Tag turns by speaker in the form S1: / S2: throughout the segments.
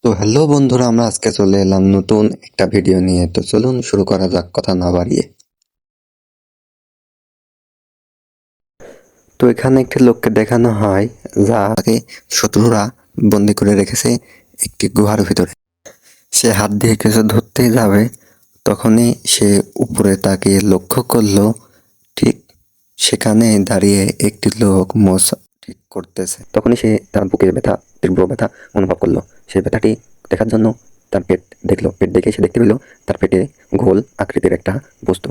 S1: তো হ্যালো বন্ধুরা, আমরা আজকে চলে এলাম নতুন একটা ভিডিও নিয়ে। তো চলুন শুরু করা যাক কথা না বাড়িয়ে। তো এখানে একটি লোককে দেখানো হয় যাকে শত্রুরা বন্দি করে রেখেছে একটি গুহার ভিতরে। সে হাত দিয়ে কিছু ধরতে যাবে, তখনই সে উপরে তাকিয়ে লক্ষ্য করলো ঠিক সেখানে দাঁড়িয়ে একটি লোক মোচ ঠিক করতেছে। তখনই সে তার বুকের ব্যথা, তীব্র ব্যথা অনুভব করলো। সেই ব্যথাটি দেখার জন্য তার পেট দেখলো। পেট দেখে সে দেখতে পেল তার পেটে গোল আকৃতির একটা বস্তু।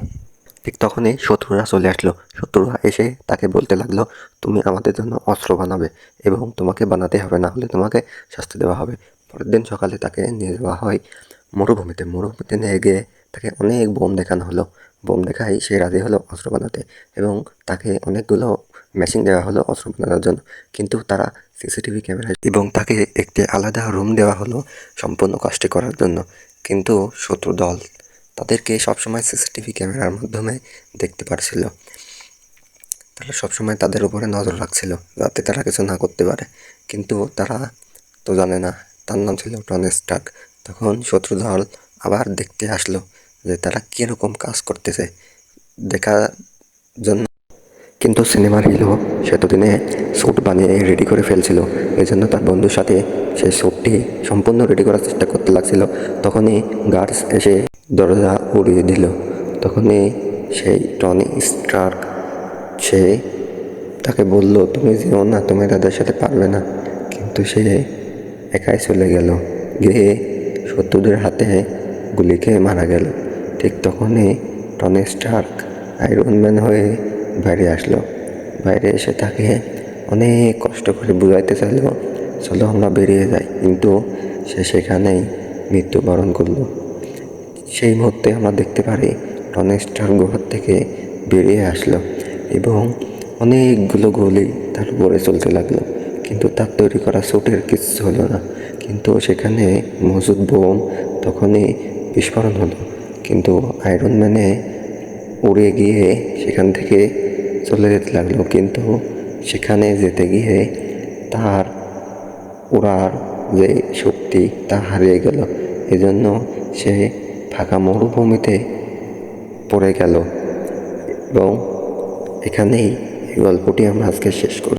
S1: ঠিক তখনই শত্রুরা চলে আসলো। শত্রুরা এসে তাকে বলতে লাগলো, তুমি আমাদের জন্য অস্ত্র বানাবে এবং তোমাকে বানাতে হবে, না হলে তোমাকে শাস্তি দেওয়া হবে। পরের দিন সকালে তাকে নিয়ে যাওয়া হয় মরুভূমিতে নিয়ে গিয়ে তাকে অনেক বোম দেখানো হলো। বোম দেখাই সে রাজি হলো অস্ত্র বানাতে এবং তাকে অনেকগুলো মেশিন দেওয়া হলো অস্ত্র বানানোর জন্য। কিন্তু তারা সিসিটিভি ক্যামেরায় এবং তাকে একটি আলাদা রুম দেওয়া হলো সম্পূর্ণ কাজটি করার জন্য। কিন্তু শত্রু দল তাদেরকে সবসময় সিসিটিভি ক্যামেরার মাধ্যমে দেখতে পারছিল। তারা সবসময় তাদের উপরে নজর রাখছিল যাতে তারা কিছু না করতে পারে। কিন্তু তারা তো জানে না, তার নাম ছিল টনি স্টার্ক। তখন শত্রু দল আবার দেখতে আসলো যে তারা কীরকম কাজ করতেছে দেখার জন্য। কিন্তু সিনেমার হিরো সে এতদিনে স্যুট বানিয়ে রেডি করে ফেলছিল। এই জন্য তার বন্ধুর সাথে সেই স্যুটটি সম্পূর্ণ রেডি করার চেষ্টা করতে লাগছিল। তখনই গার্ডস এসে দরজা উড়িয়ে দিল। তখনই সেই টনি স্টার্ক সে তাকে বলল, তুমি যেও না, তুমি তাদের সাথে পারবে না। কিন্তু সে একাই চলে গেল, গিয়ে শত্রুদের হাতে গুলি খেয়ে মারা গেল। ঠিক তখনই টনি স্টার্ক আয়রন ম্যান হয়ে বাইরে আসলো। বাইরে এসে তাকে অনেক কষ্ট করে বুঝাইতে চাইলো, চলো আমরা বেরিয়ে যাই। কিন্তু সে সেখানেই মৃত্যুবরণ করলো। সেই মুহূর্তে আমরা দেখতে পারি টনি স্টার্ক গুহার থেকে বেরিয়ে আসলো এবং অনেকগুলো গুলি তার উপরে চলতে লাগলো। কিন্তু তার তৈরি করা স্যুটের কিচ্ছু হলো না। কিন্তু সেখানে মজুদ বোম তখনই বিস্ফোরণ হলো। কিন্তু আয়রন ম্যানে উড়ে গিয়ে সেখান থেকে চলে যেতে লাগলো। কিন্তু সেখানে যেতে গিয়ে তার উড়ার যে শক্তি তা হারিয়ে গেল। এজন্য সে ফাঁকা মরুভূমিতে পড়ে গেল এবং এখানেই এই গল্পটি আমরা আজকে শেষ করি।